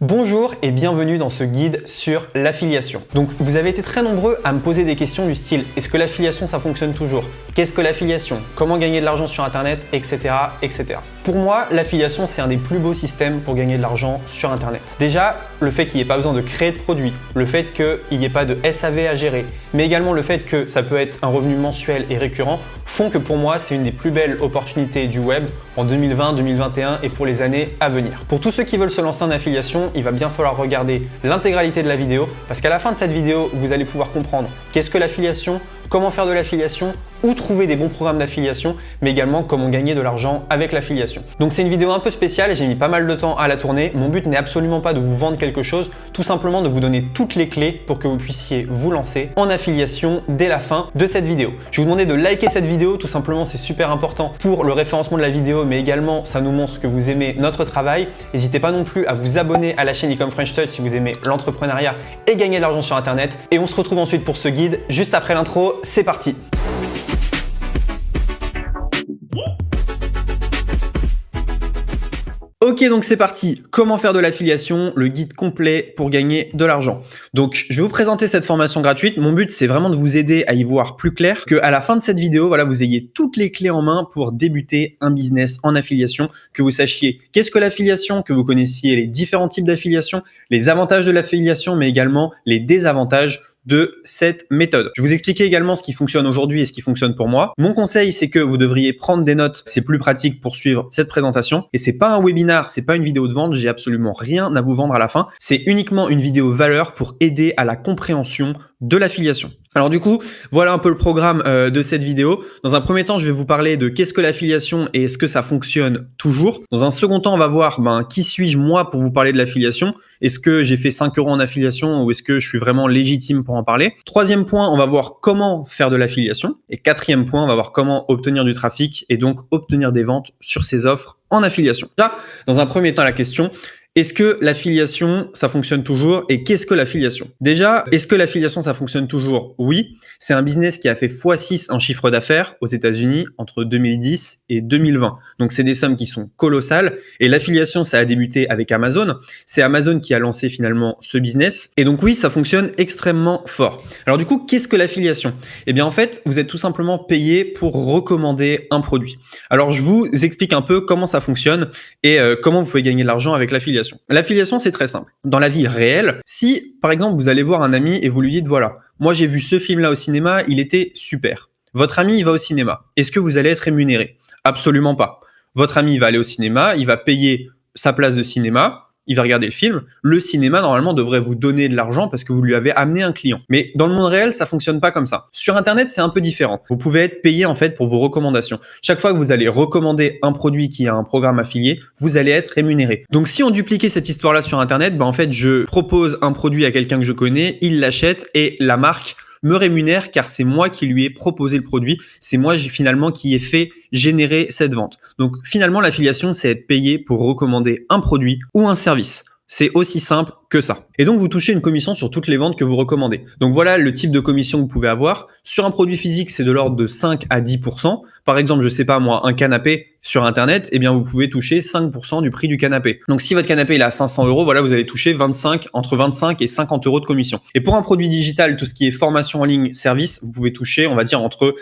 Bonjour et bienvenue dans ce guide sur l'affiliation. Donc vous avez été très nombreux à me poser des questions du style est-ce que l'affiliation ça fonctionne toujours? Qu'est-ce que l'affiliation? Comment gagner de l'argent sur internet, etc. etc. Pour moi, l'affiliation c'est un des plus beaux systèmes pour gagner de l'argent sur internet. Déjà, le fait qu'il n'y ait pas besoin de créer de produits, le fait qu'il n'y ait pas de SAV à gérer, mais également le fait que ça peut être un revenu mensuel et récurrent font que pour moi c'est une des plus belles opportunités du web en 2020, 2021 et pour les années à venir. Pour tous ceux qui veulent se lancer en affiliation, il va bien falloir regarder l'intégralité de la vidéo parce qu'à la fin de cette vidéo, vous allez pouvoir comprendre qu'est-ce que l'affiliation, comment faire de l'affiliation, où trouver des bons programmes d'affiliation, mais également comment gagner de l'argent avec l'affiliation. Donc c'est une vidéo un peu spéciale et j'ai mis pas mal de temps à la tourner. Mon but n'est absolument pas de vous vendre quelque chose, tout simplement de vous donner toutes les clés pour que vous puissiez vous lancer en affiliation dès la fin de cette vidéo. Je vais vous demander de liker cette vidéo, tout simplement c'est super important pour le référencement de la vidéo, mais également ça nous montre que vous aimez notre travail. N'hésitez pas non plus à vous abonner à la chaîne Ecom French Touch si vous aimez l'entrepreneuriat et gagner de l'argent sur internet. Et on se retrouve ensuite pour ce guide juste après l'intro. C'est parti! Ok, donc c'est parti. Comment faire de l'affiliation, le guide complet pour gagner de l'argent. Donc, je vais vous présenter cette formation gratuite. Mon but, c'est vraiment de vous aider à y voir plus clair, qu'à la fin de cette vidéo, voilà, vous ayez toutes les clés en main pour débuter un business en affiliation, que vous sachiez qu'est-ce que l'affiliation, que vous connaissiez les différents types d'affiliation, les avantages de l'affiliation, mais également les désavantages de cette méthode. Je vais vous expliquer également ce qui fonctionne aujourd'hui et ce qui fonctionne pour moi. Mon conseil, c'est que vous devriez prendre des notes. C'est plus pratique pour suivre cette présentation. Et c'est pas un webinar, c'est pas une vidéo de vente. J'ai absolument rien à vous vendre à la fin. C'est uniquement une vidéo valeur pour aider à la compréhension de l'affiliation. Alors du coup, voilà un peu le programme de cette vidéo. Dans un premier temps, je vais vous parler de qu'est-ce que l'affiliation et est-ce que ça fonctionne toujours. Dans un second temps, on va voir qui suis-je moi pour vous parler de l'affiliation. Est-ce que j'ai fait 5 € en affiliation ou est-ce que je suis vraiment légitime pour en parler? Troisième point, on va voir comment faire de l'affiliation. Et quatrième point, on va voir comment obtenir du trafic et donc obtenir des ventes sur ces offres en affiliation. Là, dans un premier temps, la question: est-ce que l'affiliation, ça fonctionne toujours? Et qu'est-ce que l'affiliation? Déjà, est-ce que l'affiliation, ça fonctionne toujours? Oui, c'est un business qui a fait x6 en chiffre d'affaires aux États-Unis entre 2010 et 2020. Donc, c'est des sommes qui sont colossales. Et l'affiliation, ça a débuté avec Amazon. C'est Amazon qui a lancé finalement ce business. Et donc, oui, ça fonctionne extrêmement fort. Alors, du coup, qu'est-ce que l'affiliation? Eh bien, en fait, vous êtes tout simplement payé pour recommander un produit. Alors, je vous explique un peu comment ça fonctionne et comment vous pouvez gagner de l'argent avec l'affiliation. L'affiliation, c'est très simple. Dans la vie réelle, si par exemple vous allez voir un ami et vous lui dites voilà, moi j'ai vu ce film-là au cinéma, il était super. Votre ami, il va au cinéma. Est-ce que vous allez être rémunéré? Absolument pas. Votre ami, il va aller au cinéma, il va payer sa place de cinéma, il va regarder le film. Le cinéma, normalement, devrait vous donner de l'argent parce que vous lui avez amené un client. Mais dans le monde réel, ça fonctionne pas comme ça. Sur Internet, c'est un peu différent. Vous pouvez être payé en fait pour vos recommandations. Chaque fois que vous allez recommander un produit qui a un programme affilié, vous allez être rémunéré. Donc, si on dupliquait cette histoire-là sur Internet, en fait, je propose un produit à quelqu'un que je connais, il l'achète et la marque me rémunère car c'est moi qui lui ai proposé le produit, c'est moi finalement qui ai fait générer cette vente. Donc finalement, l'affiliation, c'est être payé pour recommander un produit ou un service. C'est aussi simple que ça. Et donc, vous touchez une commission sur toutes les ventes que vous recommandez. Donc, voilà le type de commission que vous pouvez avoir. Sur un produit physique, c'est de l'ordre de 5 à 10%. Par exemple, je sais pas moi, un canapé sur Internet, eh bien, vous pouvez toucher 5% du prix du canapé. Donc, si votre canapé il est à 500 €, voilà, vous allez toucher entre 25 et 50 € de commission. Et pour un produit digital, tout ce qui est formation en ligne, service, vous pouvez toucher, on va dire, entre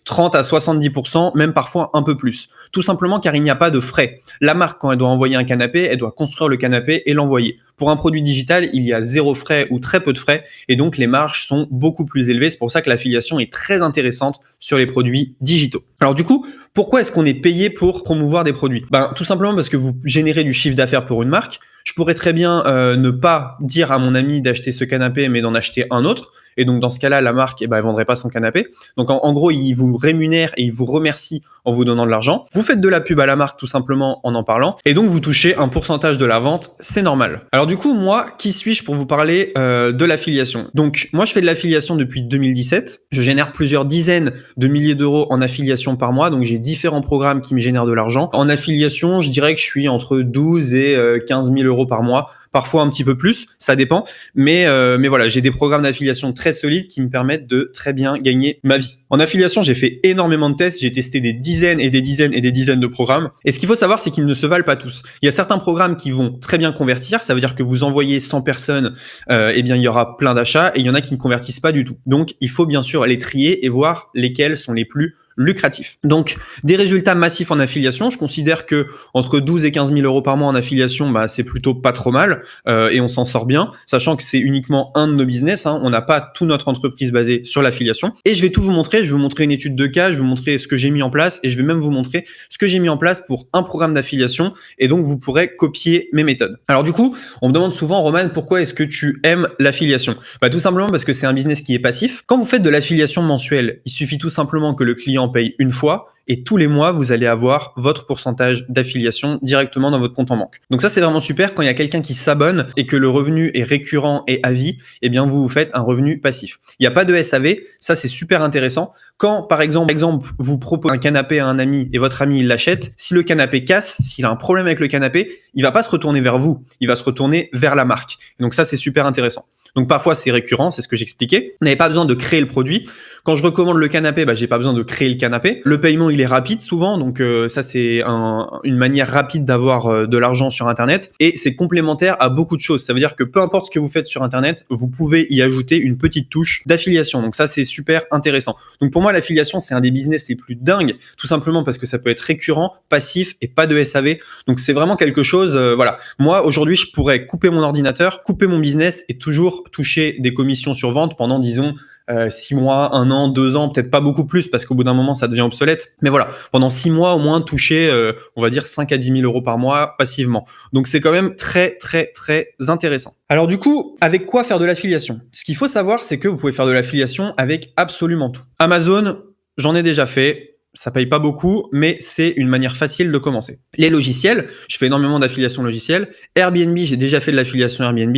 30 à 70%, même parfois un peu plus. Tout simplement car il n'y a pas de frais. La marque, quand elle doit envoyer un canapé, elle doit construire le canapé et l'envoyer. Pour un produit digital, il y a 0 frais ou très peu de frais et donc les marges sont beaucoup plus élevées. C'est pour ça que l'affiliation est très intéressante sur les produits digitaux. Alors du coup, pourquoi est-ce qu'on est payé pour promouvoir des produits? Tout simplement parce que vous générez du chiffre d'affaires pour une marque. Je pourrais très bien ne pas dire à mon ami d'acheter ce canapé mais d'en acheter un autre. Et donc dans ce cas-là, la marque, elle vendrait pas son canapé. Donc en gros, il vous rémunère et il vous remercie en vous donnant de l'argent. Vous faites de la pub à la marque tout simplement en parlant. Et donc vous touchez un pourcentage de la vente, c'est normal. Alors du coup, moi, qui suis-je pour vous parler de l'affiliation? Donc moi, je fais de l'affiliation depuis 2017. Je génère plusieurs dizaines de milliers d'euros en affiliation par mois. Donc j'ai différents programmes qui me génèrent de l'argent. En affiliation, je dirais que je suis entre 12 et 15 000 € par mois parfois un petit peu plus, ça dépend. Mais voilà, j'ai des programmes d'affiliation très solides qui me permettent de très bien gagner ma vie. En affiliation, j'ai fait énormément de tests, j'ai testé des dizaines et des dizaines et des dizaines de programmes. Et ce qu'il faut savoir, c'est qu'ils ne se valent pas tous. Il y a certains programmes qui vont très bien convertir, ça veut dire que vous envoyez 100 personnes, eh bien il y aura plein d'achats, et il y en a qui ne convertissent pas du tout. Donc il faut bien sûr les trier et voir lesquels sont les plus lucratif. Donc, des résultats massifs en affiliation. Je considère que entre 12 et 15 000 euros par mois en affiliation, bah, c'est plutôt pas trop mal et on s'en sort bien, sachant que c'est uniquement un de nos business. Hein. On n'a pas toute notre entreprise basée sur l'affiliation. Et je vais tout vous montrer. Je vais vous montrer une étude de cas, je vais vous montrer ce que j'ai mis en place et je vais même vous montrer ce que j'ai mis en place pour un programme d'affiliation. Et donc, vous pourrez copier mes méthodes. Alors du coup, on me demande souvent, Roman, pourquoi est-ce que tu aimes l'affiliation? Bah, tout simplement parce que c'est un business qui est passif. Quand vous faites de l'affiliation mensuelle, il suffit tout simplement que le client paye une fois et tous les mois, vous allez avoir votre pourcentage d'affiliation directement dans votre compte en banque. Donc ça, c'est vraiment super quand il y a quelqu'un qui s'abonne et que le revenu est récurrent et à vie, eh bien, vous faites un revenu passif. Il n'y a pas de SAV, ça, c'est super intéressant. Quand, par exemple, vous proposez un canapé à un ami et votre ami, il l'achète, si le canapé casse, s'il a un problème avec le canapé, il va pas se retourner vers vous, il va se retourner vers la marque. Et donc ça, c'est super intéressant. Donc parfois c'est récurrent, c'est ce que j'expliquais. Vous n'avez pas besoin de créer le produit. Quand je recommande le canapé, bah, j'ai pas besoin de créer le canapé. Le paiement il est rapide souvent, donc ça c'est une manière rapide d'avoir de l'argent sur Internet et c'est complémentaire à beaucoup de choses. Ça veut dire que peu importe ce que vous faites sur Internet, vous pouvez y ajouter une petite touche d'affiliation. Donc ça c'est super intéressant. Donc pour moi l'affiliation c'est un des business les plus dingues, tout simplement parce que ça peut être récurrent, passif et pas de SAV. Donc c'est vraiment quelque chose. Voilà. Moi aujourd'hui je pourrais couper mon ordinateur, couper mon business et toujours toucher des commissions sur vente pendant, disons, 6 mois, 1 an, 2 ans, peut-être pas beaucoup plus parce qu'au bout d'un moment, ça devient obsolète. Mais voilà, pendant 6 mois au moins, toucher, on va dire 5 à 10 000 euros par mois passivement. Donc, c'est quand même très, très, très intéressant. Alors du coup, avec quoi faire de l'affiliation? Ce qu'il faut savoir, c'est que vous pouvez faire de l'affiliation avec absolument tout. Amazon, j'en ai déjà fait. Ça paye pas beaucoup, mais c'est une manière facile de commencer. Les logiciels, je fais énormément d'affiliation logicielle. Airbnb, j'ai déjà fait de l'affiliation Airbnb.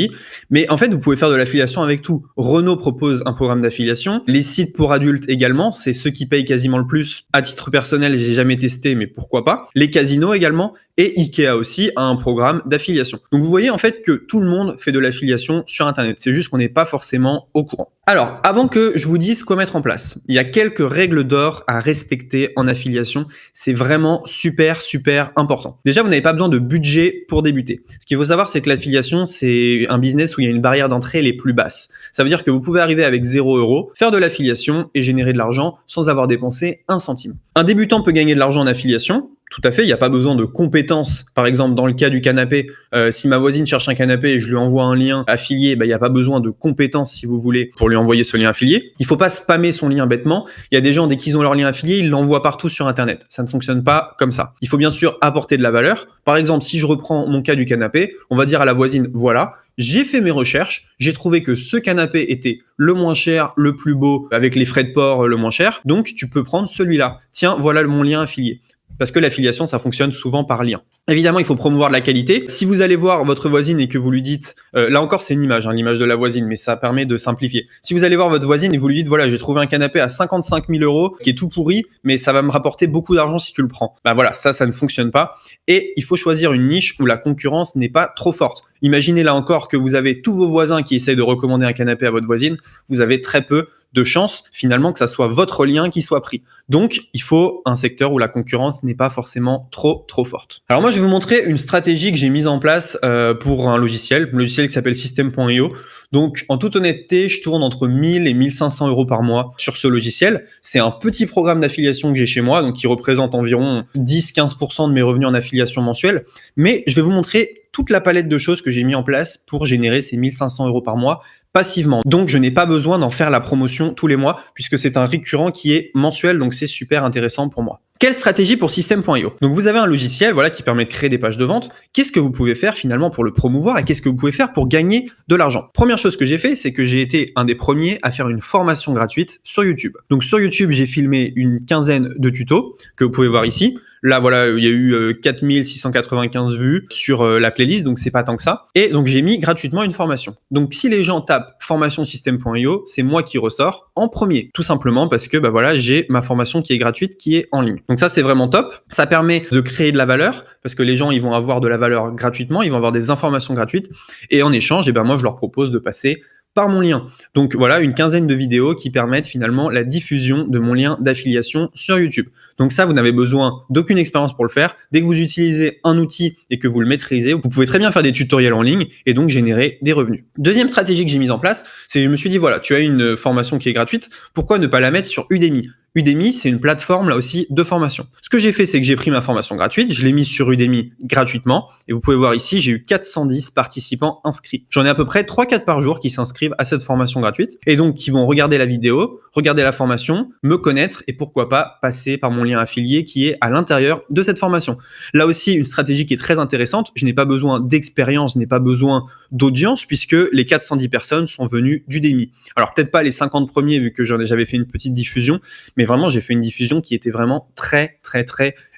Mais en fait, vous pouvez faire de l'affiliation avec tout. Renault propose un programme d'affiliation. Les sites pour adultes également, c'est ceux qui payent quasiment le plus. À titre personnel, j'ai jamais testé, mais pourquoi pas. Les casinos également. Et Ikea aussi a un programme d'affiliation. Donc vous voyez en fait que tout le monde fait de l'affiliation sur Internet. C'est juste qu'on n'est pas forcément au courant. Alors, avant que je vous dise quoi mettre en place, il y a quelques règles d'or à respecter en affiliation. C'est vraiment super, super important. Déjà, vous n'avez pas besoin de budget pour débuter. Ce qu'il faut savoir, c'est que l'affiliation, c'est un business où il y a une barrière d'entrée les plus basses. Ça veut dire que vous pouvez arriver avec 0 €, faire de l'affiliation et générer de l'argent sans avoir dépensé un centime. Un débutant peut gagner de l'argent en affiliation. Tout à fait, il n'y a pas besoin de compétences. Par exemple, dans le cas du canapé, si ma voisine cherche un canapé et je lui envoie un lien affilié, il n'y a pas besoin de compétences, si vous voulez, pour lui envoyer ce lien affilié. Il ne faut pas spammer son lien bêtement. Il y a des gens, dès qu'ils ont leur lien affilié, ils l'envoient partout sur Internet. Ça ne fonctionne pas comme ça. Il faut bien sûr apporter de la valeur. Par exemple, si je reprends mon cas du canapé, on va dire à la voisine, voilà, j'ai fait mes recherches, j'ai trouvé que ce canapé était le moins cher, le plus beau, avec les frais de port le moins cher, donc tu peux prendre celui-là. Tiens, voilà mon lien affilié. Parce que l'affiliation, ça fonctionne souvent par lien. Évidemment, il faut promouvoir de la qualité. Si vous allez voir votre voisine et que vous lui dites, là encore c'est une image, l'image de la voisine, mais ça permet de simplifier. Si vous allez voir votre voisine et vous lui dites, voilà, j'ai trouvé un canapé à 55 000 € qui est tout pourri, mais ça va me rapporter beaucoup d'argent si tu le prends. Bah voilà, ça ne fonctionne pas. Et il faut choisir une niche où la concurrence n'est pas trop forte. Imaginez là encore que vous avez tous vos voisins qui essayent de recommander un canapé à votre voisine, vous avez très peu de chances finalement que ça soit votre lien qui soit pris. Donc, il faut un secteur où la concurrence n'est pas forcément trop forte. Alors moi, je vais vous montrer une stratégie que j'ai mise en place pour un logiciel qui s'appelle System.io. Donc, en toute honnêteté, je tourne entre 1000 et 1500 € par mois sur ce logiciel. C'est un petit programme d'affiliation que j'ai chez moi, donc qui représente environ 10-15% de mes revenus en affiliation mensuelle. Mais je vais vous montrer toute la palette de choses que j'ai mis en place pour générer ces 1500 € par mois passivement. Donc, je n'ai pas besoin d'en faire la promotion tous les mois puisque c'est un récurrent qui est mensuel, donc c'est super intéressant pour moi. Quelle stratégie pour System.io? Donc, vous avez un logiciel qui permet de créer des pages de vente. Qu'est-ce que vous pouvez faire finalement pour le promouvoir et qu'est-ce que vous pouvez faire pour gagner de l'argent? Première chose que j'ai fait, c'est que j'ai été un des premiers à faire une formation gratuite sur YouTube. Donc, sur YouTube, j'ai filmé une quinzaine de tutos que vous pouvez voir ici. Là, voilà, il y a eu 4695 vues sur la playlist, donc c'est pas tant que ça. Et donc, j'ai mis gratuitement une formation. Donc, si les gens tapent formation System.io, c'est moi qui ressors en premier. Tout simplement parce que, j'ai ma formation qui est gratuite, qui est en ligne. Donc ça, c'est vraiment top. Ça permet de créer de la valeur parce que les gens, ils vont avoir de la valeur gratuitement, ils vont avoir des informations gratuites et en échange, moi, je leur propose de passer par mon lien. Donc voilà, une quinzaine de vidéos qui permettent finalement la diffusion de mon lien d'affiliation sur YouTube. Donc ça, vous n'avez besoin d'aucune expérience pour le faire. Dès que vous utilisez un outil et que vous le maîtrisez, vous pouvez très bien faire des tutoriels en ligne et donc générer des revenus. Deuxième stratégie que j'ai mise en place, c'est que je me suis dit, voilà, tu as une formation qui est gratuite, pourquoi ne pas la mettre sur Udemy ? Udemy, c'est une plateforme là aussi de formation. Ce que j'ai fait, c'est que j'ai pris ma formation gratuite, je l'ai mise sur Udemy gratuitement et vous pouvez voir ici, j'ai eu 410 participants inscrits. J'en ai à peu près 3-4 par jour qui s'inscrivent à cette formation gratuite et donc qui vont regarder la vidéo, regarder la formation, me connaître et pourquoi pas passer par mon lien affilié qui est à l'intérieur de cette formation. Là aussi, une stratégie qui est très intéressante, je n'ai pas besoin d'expérience, je n'ai pas besoin d'audience puisque les 410 personnes sont venues d'Udemy. Alors peut-être pas les 50 premiers vu que j'avais fait une petite diffusion, mais vraiment j'ai fait une diffusion qui était vraiment très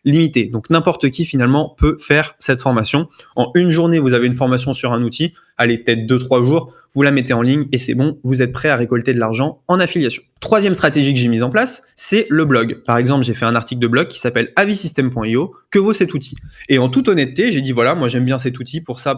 limitée. Donc n'importe qui finalement peut faire cette formation. En une journée, vous avez une formation sur un outil, allez peut-être 2-3 jours, vous la mettez en ligne et c'est bon, vous êtes prêt à récolter de l'argent en affiliation. Troisième stratégie que j'ai mise en place, c'est le blog. Par exemple, j'ai fait un article de blog qui s'appelle avisystem.io, que vaut cet outil? Et en toute honnêteté, j'ai dit voilà, moi j'aime bien cet outil pour ça.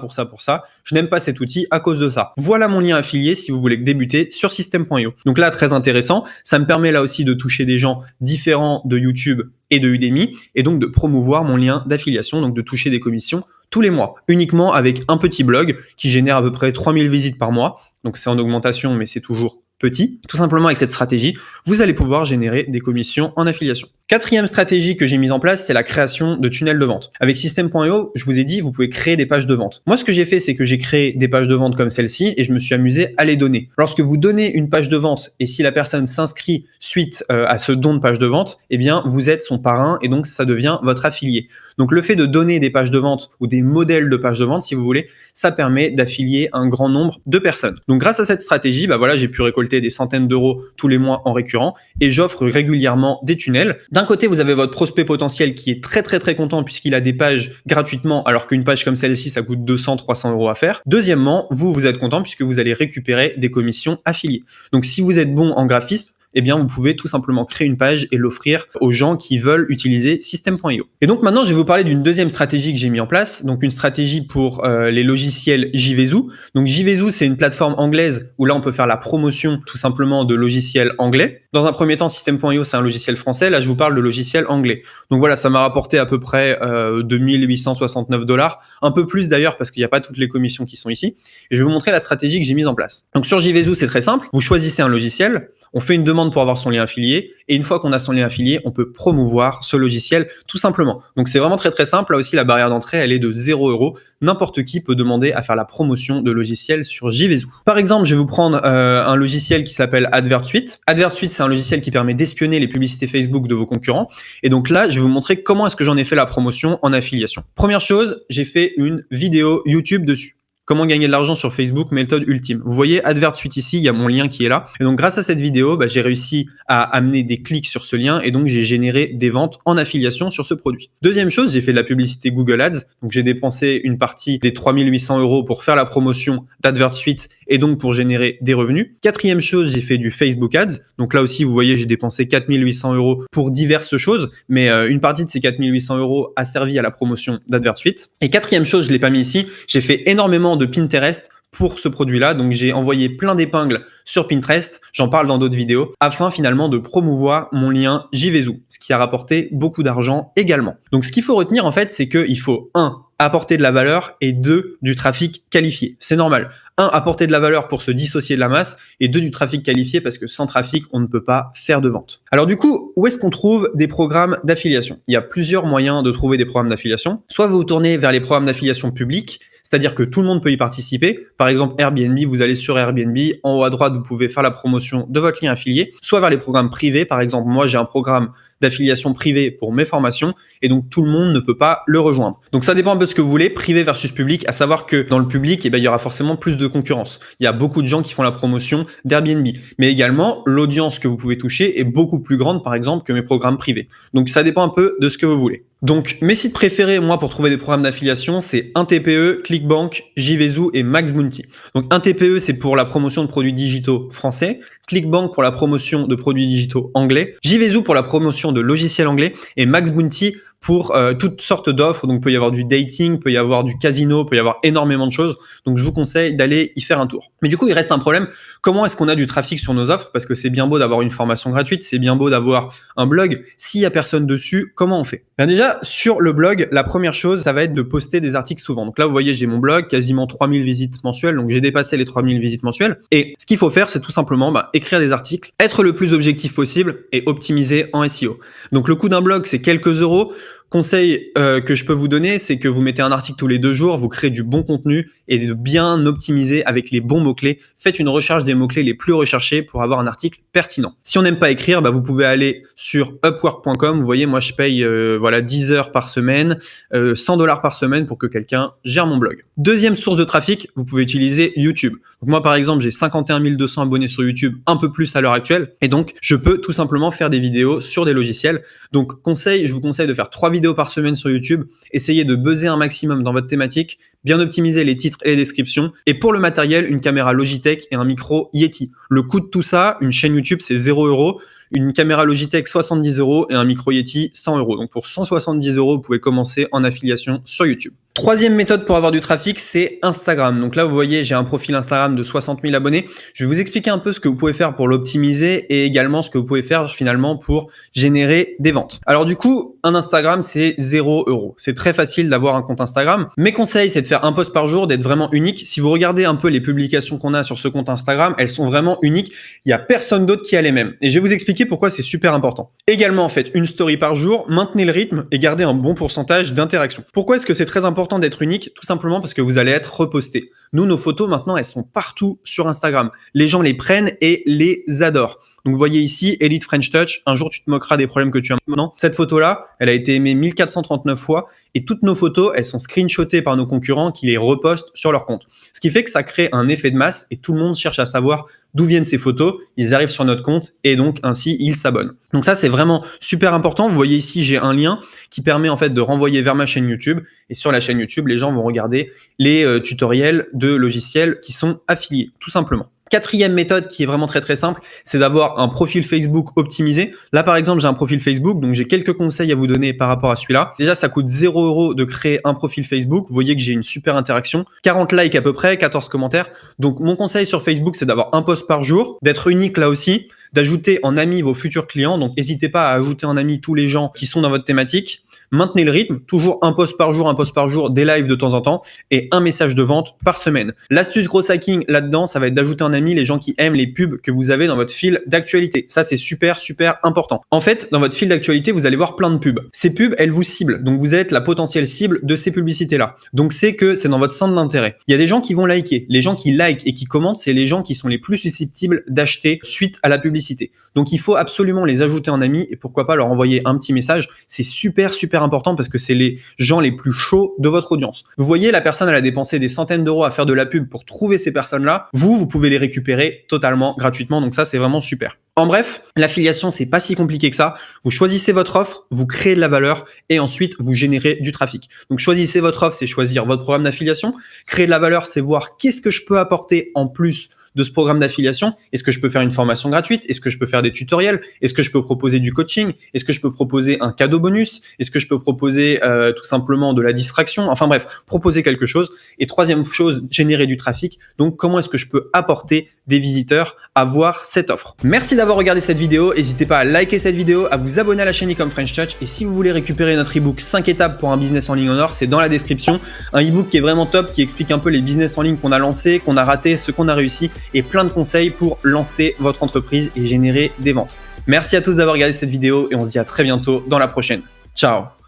Je n'aime pas cet outil à cause de ça. Voilà mon lien affilié si vous voulez débuter sur system.io. Donc là, très intéressant. Ça me permet là aussi de toucher des gens différents de YouTube et de Udemy et donc de promouvoir mon lien d'affiliation, donc de toucher des commissions tous les mois, uniquement avec un petit blog qui génère à peu près 3000 visites par mois. Donc c'est en augmentation, mais c'est toujours petit. Tout simplement avec cette stratégie, vous allez pouvoir générer des commissions en affiliation. Quatrième stratégie que j'ai mise en place, c'est la création de tunnels de vente. Avec System.io, je vous ai dit, vous pouvez créer des pages de vente. Moi, ce que j'ai fait, c'est que j'ai créé des pages de vente comme celle-ci et je me suis amusé à les donner. Lorsque vous donnez une page de vente et si la personne s'inscrit suite à ce don de page de vente, eh bien, vous êtes son parrain et donc ça devient votre affilié. Donc, le fait de donner des pages de vente ou des modèles de pages de vente, si vous voulez, ça permet d'affilier un grand nombre de personnes. Donc, grâce à cette stratégie, voilà, j'ai pu récolter des centaines d'euros tous les mois en récurrent et j'offre régulièrement des tunnels. D'un côté, vous avez votre prospect potentiel qui est très content puisqu'il a des pages gratuitement alors qu'une page comme celle-ci, ça coûte 200-300 euros à faire. Deuxièmement, vous êtes content puisque vous allez récupérer des commissions affiliées. Donc, si vous êtes bon en graphisme, eh bien, vous pouvez tout simplement créer une page et l'offrir aux gens qui veulent utiliser System.io. Et donc maintenant, je vais vous parler d'une deuxième stratégie que j'ai mis en place, donc une stratégie pour les logiciels JVZoo. Donc JVZoo, c'est une plateforme anglaise où là, on peut faire la promotion tout simplement de logiciels anglais. Dans un premier temps, System.io, c'est un logiciel français. Là, je vous parle de logiciel anglais. Donc voilà, ça m'a rapporté à peu près 2869 $, un peu plus d'ailleurs parce qu'il n'y a pas toutes les commissions qui sont ici. Et je vais vous montrer la stratégie que j'ai mise en place. Donc sur JVZoo, c'est très simple. Vous choisissez un logiciel. On fait une demande pour avoir son lien affilié et une fois qu'on a son lien affilié, on peut promouvoir ce logiciel tout simplement. Donc c'est vraiment très simple. Là aussi, la barrière d'entrée, elle est de 0 €. N'importe qui peut demander à faire la promotion de logiciels sur JVZoo. Par exemple, je vais vous prendre un logiciel qui s'appelle AdvertSuite. AdvertSuite, c'est un logiciel qui permet d'espionner les publicités Facebook de vos concurrents. Et donc là, je vais vous montrer comment est-ce que j'en ai fait la promotion en affiliation. Première chose, j'ai fait une vidéo YouTube dessus. Comment gagner de l'argent sur Facebook, méthode ultime. Vous voyez AdvertSuite ici, il y a mon lien qui est là. Et donc grâce à cette vidéo, j'ai réussi à amener des clics sur ce lien et donc j'ai généré des ventes en affiliation sur ce produit. Deuxième chose, j'ai fait de la publicité Google Ads. Donc j'ai dépensé une partie des 3800 € pour faire la promotion d'AdvertSuite et donc pour générer des revenus. Quatrième chose, j'ai fait du Facebook Ads. Donc là aussi, vous voyez, j'ai dépensé 4800 € pour diverses choses, mais une partie de ces 4800 € a servi à la promotion d'AdvertSuite. Et quatrième chose, je l'ai pas mis ici, j'ai fait énormément de Pinterest pour ce produit-là. Donc, j'ai envoyé plein d'épingles sur Pinterest, j'en parle dans d'autres vidéos, afin finalement de promouvoir mon lien JVZoo, ce qui a rapporté beaucoup d'argent également. Donc, ce qu'il faut retenir en fait, c'est qu'il faut 1. Apporter de la valeur et 2. Du trafic qualifié. C'est normal. 1. Apporter de la valeur pour se dissocier de la masse et 2. Du trafic qualifié parce que sans trafic, on ne peut pas faire de vente. Alors du coup, où est-ce qu'on trouve des programmes d'affiliation? Il y a plusieurs moyens de trouver des programmes d'affiliation. Soit vous vous tournez vers les programmes d'affiliation publics, c'est-à-dire que tout le monde peut y participer. Par exemple, Airbnb, vous allez sur Airbnb, en haut à droite, vous pouvez faire la promotion de votre lien affilié, soit vers les programmes privés. Par exemple, moi, j'ai un programme d'affiliation privée pour mes formations et donc tout le monde ne peut pas le rejoindre. Donc ça dépend un peu de ce que vous voulez, privé versus public, à savoir que dans le public, il y aura forcément plus de concurrence. Il y a beaucoup de gens qui font la promotion d'Airbnb, mais également l'audience que vous pouvez toucher est beaucoup plus grande par exemple que mes programmes privés. Donc ça dépend un peu de ce que vous voulez. Donc mes sites préférés moi pour trouver des programmes d'affiliation, c'est 1TPE, ClickBank, JVZoo et MaxBounty. Donc 1TPE c'est pour la promotion de produits digitaux français, Clickbank pour la promotion de produits digitaux anglais, JVZoo pour la promotion de logiciels anglais et Max Bounty pour toutes sortes d'offres. Donc, il peut y avoir du dating, peut y avoir du casino, peut y avoir énormément de choses. Donc, je vous conseille d'aller y faire un tour. Mais du coup, il reste un problème. Comment est-ce qu'on a du trafic sur nos offres? Parce que c'est bien beau d'avoir une formation gratuite, c'est bien beau d'avoir un blog. S'il y a personne dessus, comment on fait? Bien déjà, sur le blog, la première chose, ça va être de poster des articles souvent. Donc là, vous voyez, j'ai mon blog, quasiment 3000 visites mensuelles. Donc, j'ai dépassé les 3000 visites mensuelles. Et ce qu'il faut faire, c'est tout simplement écrire des articles, être le plus objectif possible et optimiser en SEO. Donc, le coût d'un blog, c'est quelques euros. Conseil que je peux vous donner, c'est que vous mettez un article tous les 2 jours, vous créez du bon contenu et de bien optimiser avec les bons mots-clés. Faites une recherche des mots-clés les plus recherchés pour avoir un article pertinent. Si on n'aime pas écrire, vous pouvez aller sur upwork.com. Vous voyez, moi je paye 10 heures par semaine, $100 par semaine pour que quelqu'un gère mon blog. Deuxième source de trafic, vous pouvez utiliser YouTube. Donc moi par exemple, j'ai 51 200 abonnés sur YouTube, un peu plus à l'heure actuelle. Et donc, je peux tout simplement faire des vidéos sur des logiciels. Donc je vous conseille de faire 3 vidéos par semaine sur YouTube, essayez de buzzer un maximum dans votre thématique, bien optimiser les titres et les descriptions. Et pour le matériel, une caméra Logitech et un micro Yeti. Le coût de tout ça, une chaîne YouTube, c'est 0 €. Une caméra Logitech 70 € et un micro Yeti 100 €. Donc pour 170 €, vous pouvez commencer en affiliation sur YouTube. Troisième méthode pour avoir du trafic, c'est Instagram. Donc là, vous voyez, j'ai un profil Instagram de 60 000 abonnés. Je vais vous expliquer un peu ce que vous pouvez faire pour l'optimiser et également ce que vous pouvez faire finalement pour générer des ventes. Alors du coup, un Instagram, c'est 0 €. C'est très facile d'avoir un compte Instagram. Mes conseils, c'est de faire un post par jour, d'être vraiment unique. Si vous regardez un peu les publications qu'on a sur ce compte Instagram, elles sont vraiment uniques. Il n'y a personne d'autre qui a les mêmes. Et je vais vous expliquer pourquoi c'est super important. Également, faites une story par jour, maintenez le rythme et gardez un bon pourcentage d'interaction. Pourquoi est-ce que c'est très important d'être unique? Tout simplement parce que vous allez être reposté. Nous, nos photos, maintenant, elles sont partout sur Instagram. Les gens les prennent et les adorent. Donc, vous voyez ici, Elite French Touch. Un jour, tu te moqueras des problèmes que tu as maintenant. Cette photo-là, elle a été aimée 1439 fois et toutes nos photos, elles sont screenshotées par nos concurrents qui les repostent sur leur compte. Ce qui fait que ça crée un effet de masse et tout le monde cherche à savoir d'où viennent ces photos. Ils arrivent sur notre compte et donc ainsi, ils s'abonnent. Donc ça, c'est vraiment super important. Vous voyez ici, j'ai un lien qui permet en fait de renvoyer vers ma chaîne YouTube. Et sur la chaîne YouTube, les gens vont regarder les tutoriels de logiciels qui sont affiliés, tout simplement. Quatrième méthode qui est vraiment très très simple, c'est d'avoir un profil Facebook optimisé. Là par exemple, j'ai un profil Facebook, donc j'ai quelques conseils à vous donner par rapport à celui-là. Déjà, ça coûte 0 € de créer un profil Facebook. Vous voyez que j'ai une super interaction, 40 likes à peu près, 14 commentaires. Donc mon conseil sur Facebook, c'est d'avoir un post par jour, d'être unique là aussi, d'ajouter en ami vos futurs clients. Donc n'hésitez pas à ajouter en ami tous les gens qui sont dans votre thématique. Maintenez le rythme, toujours un post par jour, des lives de temps en temps et un message de vente par semaine. L'astuce gros hacking là-dedans, ça va être d'ajouter en ami les gens qui aiment les pubs que vous avez dans votre fil d'actualité. Ça, c'est super, super important. En fait, dans votre fil d'actualité, vous allez voir plein de pubs. Ces pubs, elles vous ciblent. Donc, vous êtes la potentielle cible de ces publicités-là. Donc, c'est dans votre centre d'intérêt. Il y a des gens qui vont liker. Les gens qui likent et qui commentent, c'est les gens qui sont les plus susceptibles d'acheter suite à la publicité. Donc, il faut absolument les ajouter en ami et pourquoi pas leur envoyer un petit message. C'est super, super important parce que c'est les gens les plus chauds de votre audience. Vous voyez, la personne, elle a dépensé des centaines d'euros à faire de la pub pour trouver ces personnes-là. Vous pouvez les récupérer totalement gratuitement. Donc ça, c'est vraiment super. En bref, l'affiliation, c'est pas si compliqué que ça. Vous choisissez votre offre, vous créez de la valeur et ensuite vous générez du trafic. Donc choisissez votre offre, c'est choisir votre programme d'affiliation. Créer de la valeur, c'est voir qu'est-ce que je peux apporter en plus de ce programme d'affiliation. Est-ce que je peux faire une formation gratuite? Est-ce que je peux faire des tutoriels? Est-ce que je peux proposer du coaching? Est-ce que je peux proposer un cadeau bonus? Est-ce que je peux proposer tout simplement de la distraction? Enfin bref, proposer quelque chose. Et troisième chose, générer du trafic. Donc comment est-ce que je peux apporter des visiteurs à voir cette offre? Merci d'avoir regardé cette vidéo. N'hésitez pas à liker cette vidéo, à vous abonner à la chaîne Ecom French Touch. Et si vous voulez récupérer notre ebook 5 étapes pour un business en ligne en or, c'est dans la description. Un ebook qui est vraiment top, qui explique un peu les business en ligne qu'on a lancés, qu'on a ratés, ce qu'on a réussi et plein de conseils pour lancer votre entreprise et générer des ventes. Merci à tous d'avoir regardé cette vidéo et on se dit à très bientôt dans la prochaine. Ciao!